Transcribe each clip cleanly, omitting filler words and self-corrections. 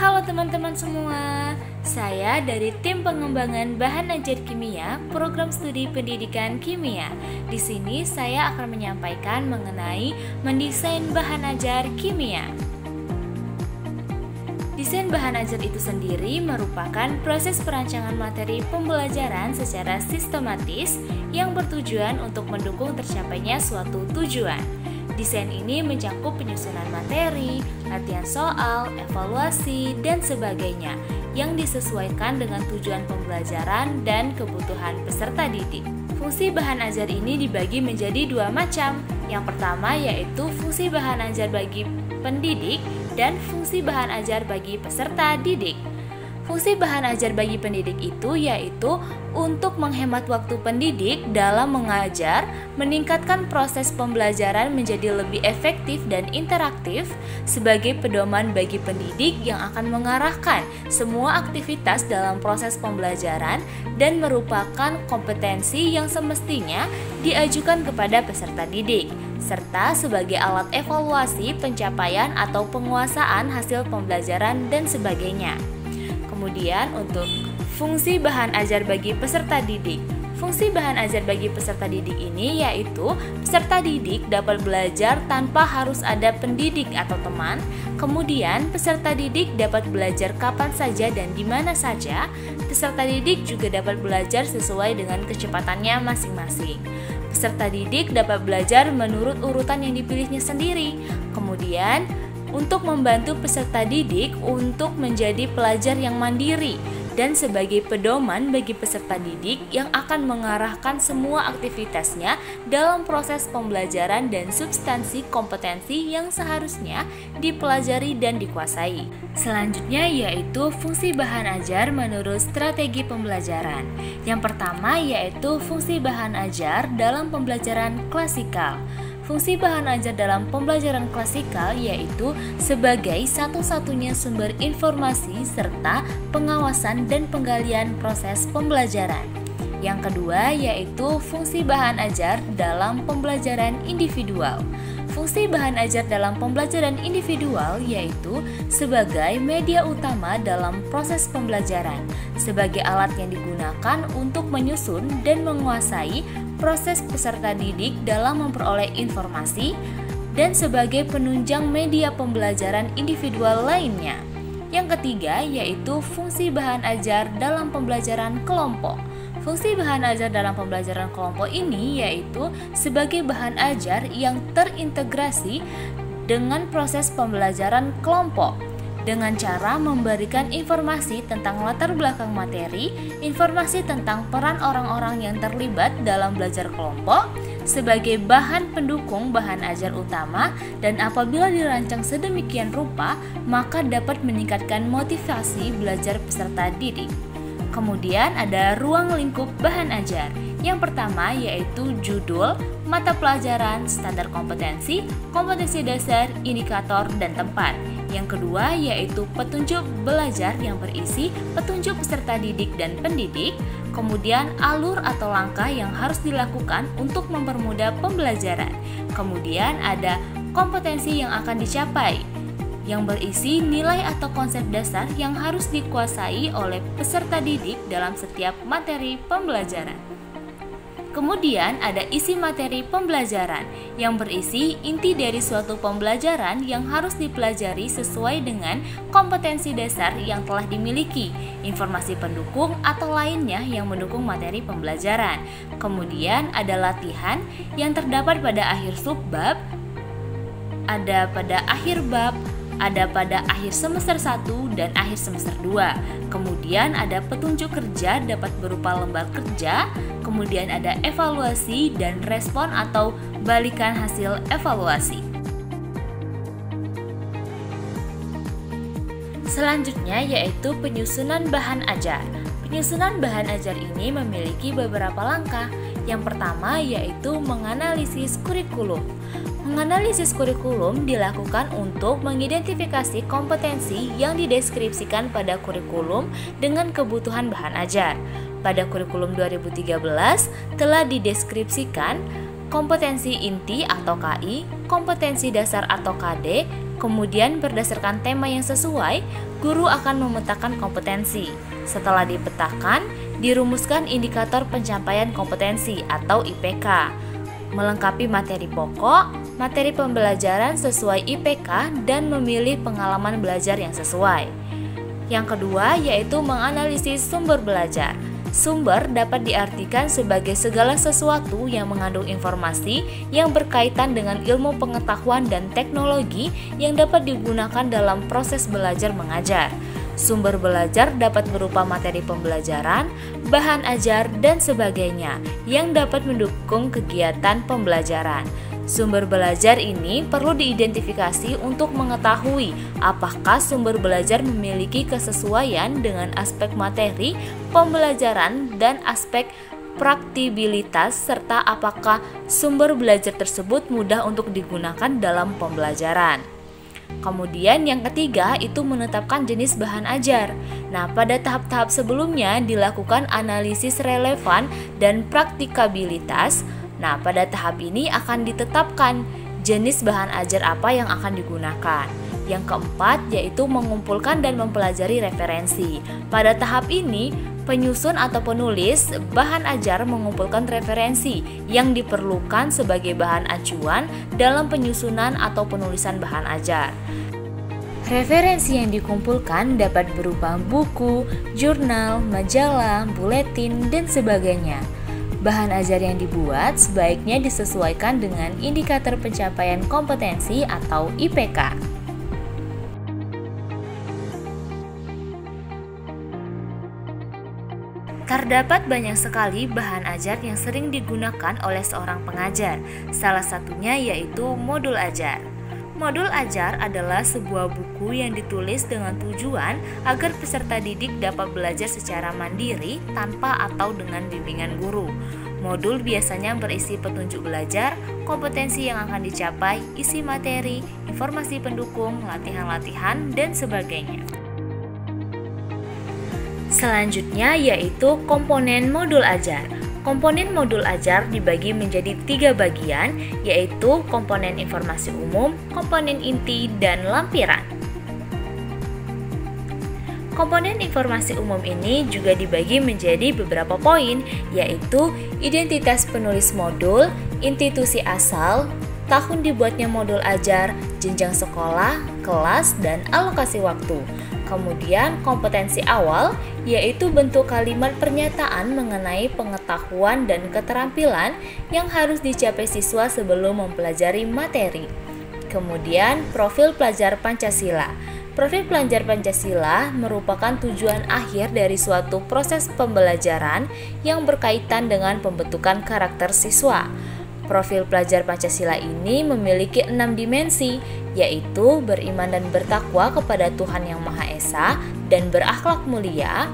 Halo teman-teman semua, saya dari tim pengembangan bahan ajar kimia, program studi pendidikan kimia. Di sini saya akan menyampaikan mengenai mendesain bahan ajar kimia. Desain bahan ajar itu sendiri merupakan proses perancangan materi pembelajaran secara sistematis yang bertujuan untuk mendukung tercapainya suatu tujuan. Desain ini mencakup penyusunan materi, latihan soal, evaluasi, dan sebagainya yang disesuaikan dengan tujuan pembelajaran dan kebutuhan peserta didik. Fungsi bahan ajar ini dibagi menjadi dua macam. Yang pertama yaitu fungsi bahan ajar bagi pendidik dan fungsi bahan ajar bagi peserta didik. Fungsi bahan ajar bagi pendidik itu yaitu untuk menghemat waktu pendidik dalam mengajar, meningkatkan proses pembelajaran menjadi lebih efektif dan interaktif sebagai pedoman bagi pendidik yang akan mengarahkan semua aktivitas dalam proses pembelajaran dan merupakan kompetensi yang semestinya diajukan kepada peserta didik, serta sebagai alat evaluasi pencapaian atau penguasaan hasil pembelajaran dan sebagainya. Kemudian untuk fungsi bahan ajar bagi peserta didik. Fungsi bahan ajar bagi peserta didik ini yaitu peserta didik dapat belajar tanpa harus ada pendidik atau teman. Kemudian peserta didik dapat belajar kapan saja dan di mana saja. Peserta didik juga dapat belajar sesuai dengan kecepatannya masing-masing. Peserta didik dapat belajar menurut urutan yang dipilihnya sendiri. Kemudian untuk membantu peserta didik untuk menjadi pelajar yang mandiri dan sebagai pedoman bagi peserta didik yang akan mengarahkan semua aktivitasnya dalam proses pembelajaran dan substansi kompetensi yang seharusnya dipelajari dan dikuasai. Selanjutnya yaitu fungsi bahan ajar menurut strategi pembelajaran. Yang pertama yaitu fungsi bahan ajar dalam pembelajaran klasikal. Fungsi bahan ajar dalam pembelajaran klasikal yaitu sebagai satu-satunya sumber informasi serta pengawasan dan penggalian proses pembelajaran. Yang kedua yaitu fungsi bahan ajar dalam pembelajaran individual. Fungsi bahan ajar dalam pembelajaran individual yaitu sebagai media utama dalam proses pembelajaran, sebagai alat yang digunakan untuk menyusun dan menguasai proses peserta didik dalam memperoleh informasi dan sebagai penunjang media pembelajaran individual lainnya. Yang ketiga yaitu fungsi bahan ajar dalam pembelajaran kelompok. Fungsi bahan ajar dalam pembelajaran kelompok ini yaitu sebagai bahan ajar yang terintegrasi dengan proses pembelajaran kelompok dengan cara memberikan informasi tentang latar belakang materi, informasi tentang peran orang-orang yang terlibat dalam belajar kelompok sebagai bahan pendukung bahan ajar utama, dan apabila dirancang sedemikian rupa maka dapat meningkatkan motivasi belajar peserta didik. Kemudian ada ruang lingkup bahan ajar. Yang pertama yaitu judul, mata pelajaran, standar kompetensi, kompetensi dasar, indikator, dan tempat. Yang kedua yaitu petunjuk belajar yang berisi petunjuk peserta didik dan pendidik. Kemudian alur atau langkah yang harus dilakukan untuk mempermudah pembelajaran. Kemudian ada kompetensi yang akan dicapai, yang berisi nilai atau konsep dasar yang harus dikuasai oleh peserta didik dalam setiap materi pembelajaran. Kemudian ada isi materi pembelajaran yang berisi inti dari suatu pembelajaran yang harus dipelajari sesuai dengan kompetensi dasar yang telah dimiliki, informasi pendukung atau lainnya yang mendukung materi pembelajaran. Kemudian ada latihan yang terdapat pada akhir subbab, ada pada akhir bab, ada pada akhir semester 1 dan akhir semester 2. Kemudian ada petunjuk kerja dapat berupa lembar kerja. Kemudian ada evaluasi dan respon atau balikan hasil evaluasi. Selanjutnya yaitu penyusunan bahan ajar. Penyusunan bahan ajar ini memiliki beberapa langkah. Yang pertama yaitu menganalisis kurikulum. Menganalisis kurikulum dilakukan untuk mengidentifikasi kompetensi yang dideskripsikan pada kurikulum dengan kebutuhan bahan ajar. Pada kurikulum 2013 telah dideskripsikan kompetensi inti atau KI, kompetensi dasar atau KD, Kemudian berdasarkan tema yang sesuai, guru akan memetakan kompetensi. Setelah dipetakan, dirumuskan indikator pencapaian kompetensi atau IPK. Melengkapi materi pokok, materi pembelajaran sesuai IPK, dan memilih pengalaman belajar yang sesuai. Yang kedua yaitu menganalisis sumber belajar. Sumber dapat diartikan sebagai segala sesuatu yang mengandung informasi yang berkaitan dengan ilmu pengetahuan dan teknologi yang dapat digunakan dalam proses belajar mengajar. Sumber belajar dapat berupa materi pembelajaran, bahan ajar, dan sebagainya yang dapat mendukung kegiatan pembelajaran. Sumber belajar ini perlu diidentifikasi untuk mengetahui apakah sumber belajar memiliki kesesuaian dengan aspek materi pembelajaran dan aspek praktikabilitas, serta apakah sumber belajar tersebut mudah untuk digunakan dalam pembelajaran. Kemudian yang ketiga itu menetapkan jenis bahan ajar. Nah, pada tahap-tahap sebelumnya dilakukan analisis relevan dan praktikabilitas. Nah, pada tahap ini akan ditetapkan jenis bahan ajar apa yang akan digunakan. Yang keempat yaitu mengumpulkan dan mempelajari referensi. Pada tahap ini, penyusun atau penulis bahan ajar mengumpulkan referensi yang diperlukan sebagai bahan acuan dalam penyusunan atau penulisan bahan ajar. Referensi yang dikumpulkan dapat berupa buku, jurnal, majalah, buletin, dan sebagainya. Bahan ajar yang dibuat sebaiknya disesuaikan dengan indikator pencapaian kompetensi atau IPK. Terdapat banyak sekali bahan ajar yang sering digunakan oleh seorang pengajar. Salah satunya yaitu modul ajar. Modul ajar adalah sebuah buku yang ditulis dengan tujuan agar peserta didik dapat belajar secara mandiri tanpa atau dengan bimbingan guru. Modul biasanya berisi petunjuk belajar, kompetensi yang akan dicapai, isi materi, informasi pendukung, latihan-latihan, dan sebagainya. Selanjutnya yaitu komponen modul ajar. Komponen modul ajar dibagi menjadi 3 bagian, yaitu komponen informasi umum, komponen inti, dan lampiran. Komponen informasi umum ini juga dibagi menjadi beberapa poin, yaitu identitas penulis modul, institusi asal, tahun dibuatnya modul ajar, jenjang sekolah, kelas, dan alokasi waktu. Kemudian kompetensi awal yaitu bentuk kalimat pernyataan mengenai pengetahuan dan keterampilan yang harus dicapai siswa sebelum mempelajari materi. Kemudian profil pelajar Pancasila. Profil pelajar Pancasila merupakan tujuan akhir dari suatu proses pembelajaran yang berkaitan dengan pembentukan karakter siswa. Profil pelajar Pancasila ini memiliki 6 dimensi, yaitu beriman dan bertakwa kepada Tuhan Yang Maha Esa dan berakhlak mulia,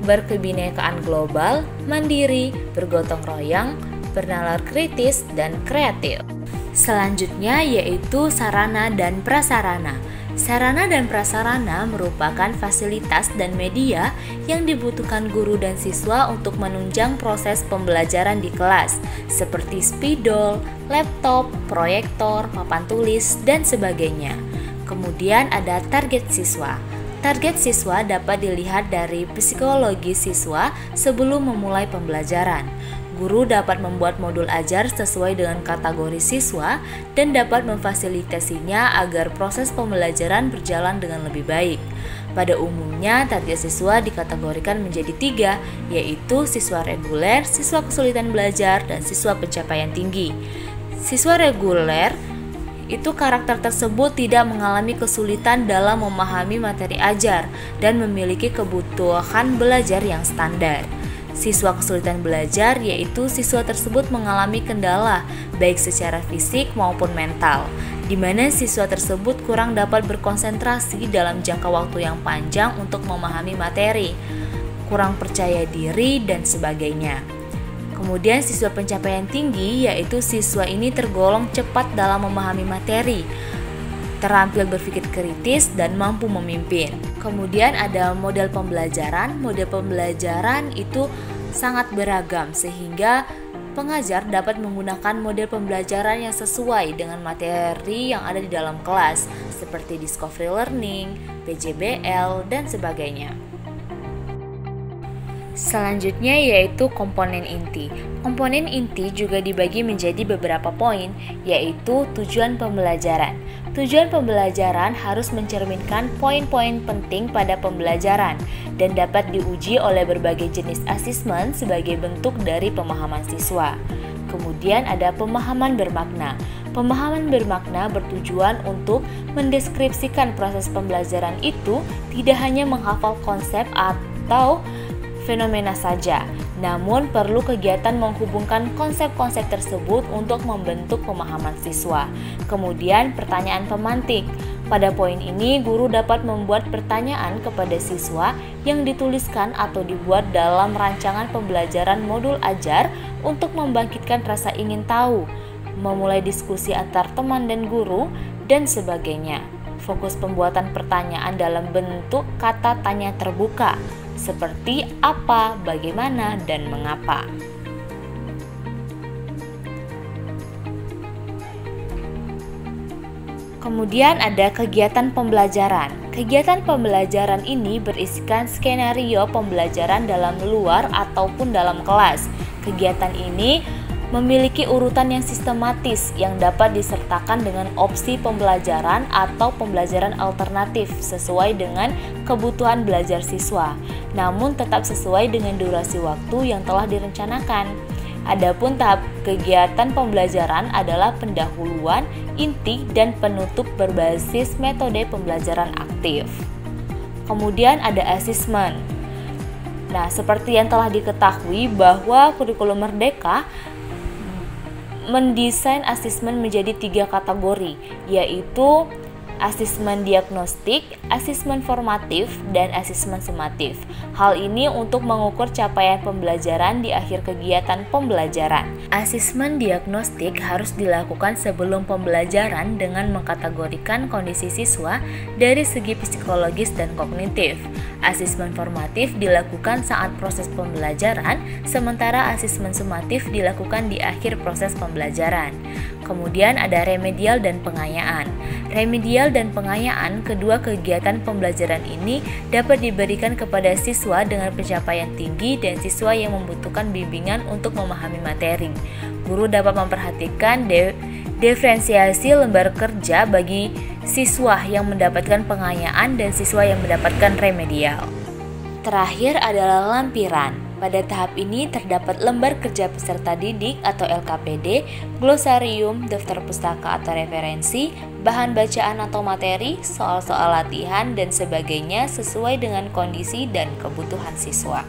berkebinekaan global, mandiri, bergotong royong, bernalar kritis, dan kreatif. Selanjutnya yaitu sarana dan prasarana. Sarana dan prasarana merupakan fasilitas dan media yang dibutuhkan guru dan siswa untuk menunjang proses pembelajaran di kelas, seperti spidol, laptop, proyektor, papan tulis, dan sebagainya. Kemudian ada target siswa. Target siswa dapat dilihat dari psikologi siswa sebelum memulai pembelajaran. Guru dapat membuat modul ajar sesuai dengan kategori siswa dan dapat memfasilitasinya agar proses pembelajaran berjalan dengan lebih baik. Pada umumnya, target siswa dikategorikan menjadi 3, yaitu siswa reguler, siswa kesulitan belajar, dan siswa pencapaian tinggi. Siswa reguler itu karakter tersebut tidak mengalami kesulitan dalam memahami materi ajar dan memiliki kebutuhan belajar yang standar. Siswa kesulitan belajar yaitu siswa tersebut mengalami kendala baik secara fisik maupun mental, di mana siswa tersebut kurang dapat berkonsentrasi dalam jangka waktu yang panjang untuk memahami materi, kurang percaya diri, dan sebagainya. Kemudian siswa pencapaian tinggi yaitu siswa ini tergolong cepat dalam memahami materi, terampil berpikir kritis, dan mampu memimpin. Kemudian ada model pembelajaran. Model pembelajaran itu sangat beragam sehingga pengajar dapat menggunakan model pembelajaran yang sesuai dengan materi yang ada di dalam kelas. seperti discovery learning, PJBL, dan sebagainya. Selanjutnya yaitu komponen inti. Komponen inti juga dibagi menjadi beberapa poin, yaitu tujuan pembelajaran. Tujuan pembelajaran harus mencerminkan poin-poin penting pada pembelajaran dan dapat diuji oleh berbagai jenis asesmen sebagai bentuk dari pemahaman siswa. Kemudian ada pemahaman bermakna. Pemahaman bermakna bertujuan untuk mendeskripsikan proses pembelajaran itu tidak hanya menghafal konsep atau fenomena saja, namun perlu kegiatan menghubungkan konsep-konsep tersebut untuk membentuk pemahaman siswa. Kemudian pertanyaan pemantik. Pada poin ini, guru dapat membuat pertanyaan kepada siswa yang dituliskan atau dibuat dalam rancangan pembelajaran modul ajar untuk membangkitkan rasa ingin tahu, memulai diskusi antar teman dan guru, dan sebagainya. Fokus pembuatan pertanyaan dalam bentuk kata tanya terbuka, seperti apa, bagaimana, dan mengapa. Kemudian ada kegiatan pembelajaran. Kegiatan pembelajaran ini berisikan skenario pembelajaran dalam luar ataupun dalam kelas. Kegiatan ini memiliki urutan yang sistematis yang dapat disertakan dengan opsi pembelajaran atau pembelajaran alternatif sesuai dengan kebutuhan belajar siswa, namun tetap sesuai dengan durasi waktu yang telah direncanakan. Adapun tahap kegiatan pembelajaran adalah pendahuluan, inti, dan penutup berbasis metode pembelajaran aktif. Kemudian ada asesmen. Nah, seperti yang telah diketahui bahwa kurikulum Merdeka mendesain asesmen menjadi 3 kategori, yaitu asesmen diagnostik, asesmen formatif, dan asesmen sumatif. Hal ini untuk mengukur capaian pembelajaran di akhir kegiatan pembelajaran. Asesmen diagnostik harus dilakukan sebelum pembelajaran dengan mengkategorikan kondisi siswa dari segi psikologis dan kognitif. Asesmen formatif dilakukan saat proses pembelajaran, sementara asesmen sumatif dilakukan di akhir proses pembelajaran. Kemudian ada remedial dan pengayaan. Remedial dan pengayaan, kedua kegiatan pembelajaran ini dapat diberikan kepada siswa dengan pencapaian tinggi dan siswa yang membutuhkan bimbingan untuk memahami materi. Guru dapat memperhatikan diferensiasi lembar kerja bagi siswa yang mendapatkan pengayaan dan siswa yang mendapatkan remedial. Terakhir adalah lampiran. Pada tahap ini terdapat lembar kerja peserta didik atau LKPD, glosarium, daftar pustaka atau referensi, bahan bacaan atau materi, soal-soal latihan, dan sebagainya sesuai dengan kondisi dan kebutuhan siswa.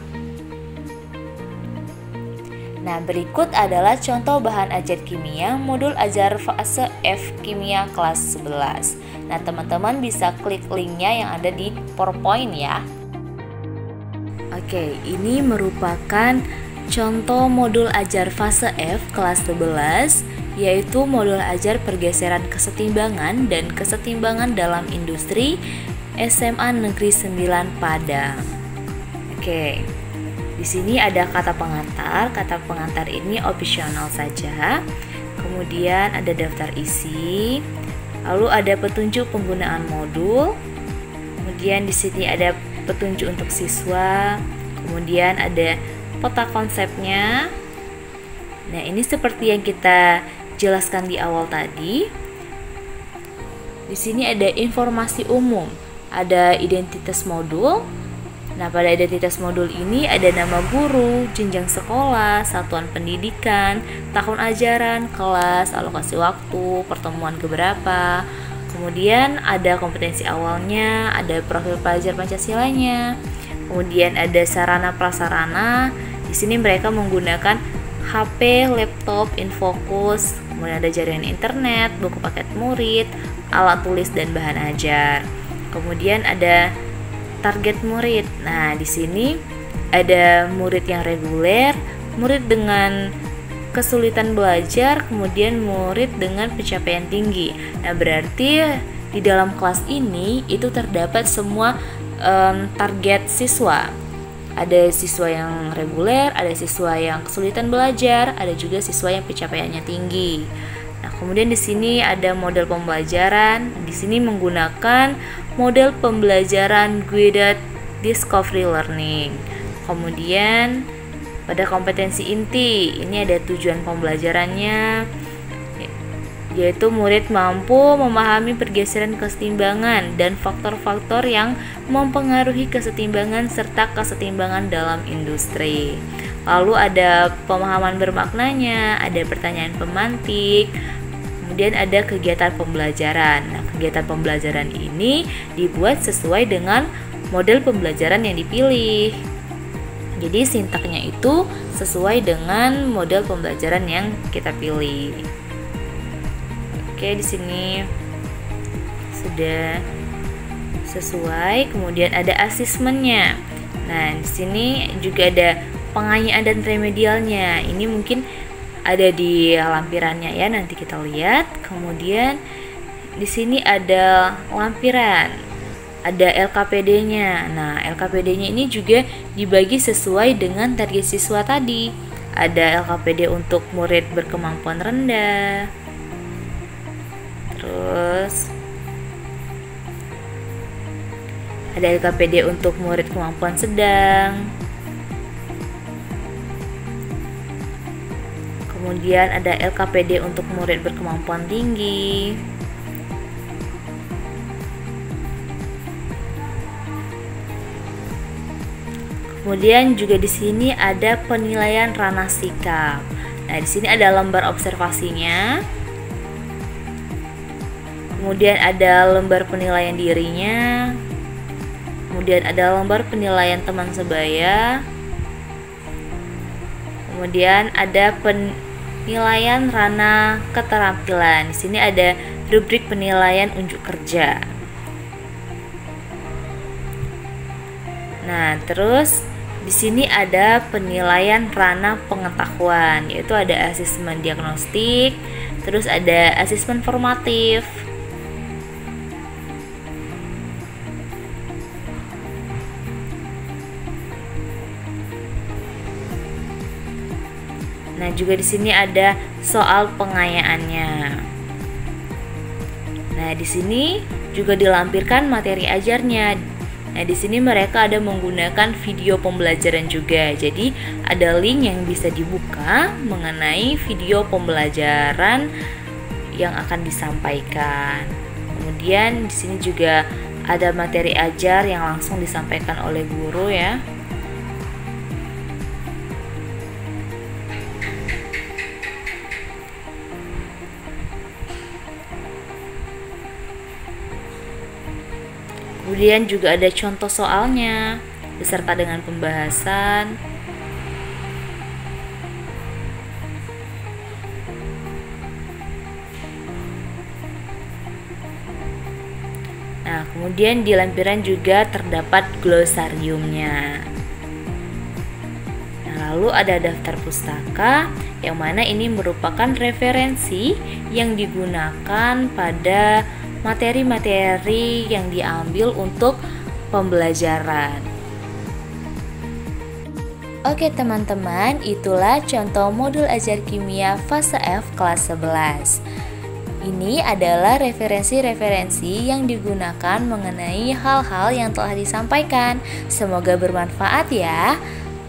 Nah, berikut adalah contoh bahan ajar kimia modul ajar fase F kimia kelas 11. Nah, teman-teman bisa klik linknya yang ada di PowerPoint ya. Oke, ini merupakan contoh modul ajar fase F kelas 11, yaitu modul ajar pergeseran kesetimbangan dan kesetimbangan dalam industri SMA Negeri 9 Padang. Oke. Di sini ada kata pengantar. Kata pengantar ini opsional saja. Kemudian ada daftar isi. Lalu ada petunjuk penggunaan modul. Kemudian di sini ada petunjuk untuk siswa. Kemudian ada peta konsepnya. Nah, ini seperti yang kita jelaskan di awal tadi. Di sini ada informasi umum, ada identitas modul. Nah, pada identitas modul ini ada nama guru, jenjang sekolah, satuan pendidikan, tahun ajaran, kelas, alokasi waktu, pertemuan keberapa. Kemudian ada kompetensi awalnya, ada profil pelajar Pancasilanya. Kemudian ada sarana prasarana. Di sini mereka menggunakan HP, laptop, Infokus. Kemudian ada jaringan internet, buku paket murid, alat tulis dan bahan ajar. Kemudian ada target murid. Nah, di sini ada murid yang reguler, murid dengan kesulitan belajar, kemudian murid dengan pencapaian tinggi. Nah, berarti di dalam kelas ini itu terdapat semua target siswa. Ada siswa yang reguler, ada siswa yang kesulitan belajar, ada juga siswa yang pencapaiannya tinggi. Nah, kemudian di sini ada model pembelajaran. Di sini menggunakan model pembelajaran guided discovery learning. Kemudian pada kompetensi inti, ini ada tujuan pembelajarannya, yaitu murid mampu memahami pergeseran kesetimbangan dan faktor-faktor yang mempengaruhi kesetimbangan serta kesetimbangan dalam industri. Lalu ada pemahaman bermaknanya, ada pertanyaan pemantik, kemudian ada kegiatan pembelajaran. Nah, kegiatan pembelajaran ini dibuat sesuai dengan model pembelajaran yang dipilih. Jadi sintaknya itu sesuai dengan model pembelajaran yang kita pilih. Oke, di sini sudah sesuai. Kemudian ada asesmennya. Nah, di sini juga ada pengayaan dan remedialnya. Ini mungkin ada di lampirannya ya, nanti kita lihat. Kemudian di sini ada lampiran, ada LKPD-nya. Nah, LKPD-nya ini juga dibagi sesuai dengan target siswa tadi. Ada LKPD untuk murid berkemampuan rendah. Terus ada LKPD untuk murid kemampuan sedang. Kemudian ada LKPD untuk murid berkemampuan tinggi. Kemudian juga di sini ada penilaian ranah sikap. Nah, di sini ada lembar observasinya. Kemudian ada lembar penilaian dirinya. Kemudian ada lembar penilaian teman sebaya. Kemudian ada penilaian ranah keterampilan. Di sini ada rubrik penilaian unjuk kerja. Nah, terus di sini ada penilaian ranah pengetahuan, yaitu ada asesmen diagnostik, terus ada asesmen formatif. Nah, juga di sini ada soal pengayaannya. Nah, di sini juga dilampirkan materi ajarnya. Nah, di sini mereka ada menggunakan video pembelajaran juga. Jadi, ada link yang bisa dibuka mengenai video pembelajaran yang akan disampaikan. Kemudian di sini juga ada materi ajar yang langsung disampaikan oleh guru ya. Kemudian juga ada contoh soalnya beserta dengan pembahasan. Nah, kemudian di lampiran juga terdapat glosariumnya. Nah, lalu ada daftar pustaka yang mana ini merupakan referensi yang digunakan pada materi-materi yang diambil untuk pembelajaran. Oke teman-teman, itulah contoh modul ajar kimia fase F kelas 11. Ini adalah referensi-referensi yang digunakan mengenai hal-hal yang telah disampaikan. Semoga bermanfaat ya.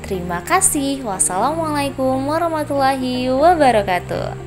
Terima kasih. Wassalamualaikum warahmatullahi wabarakatuh.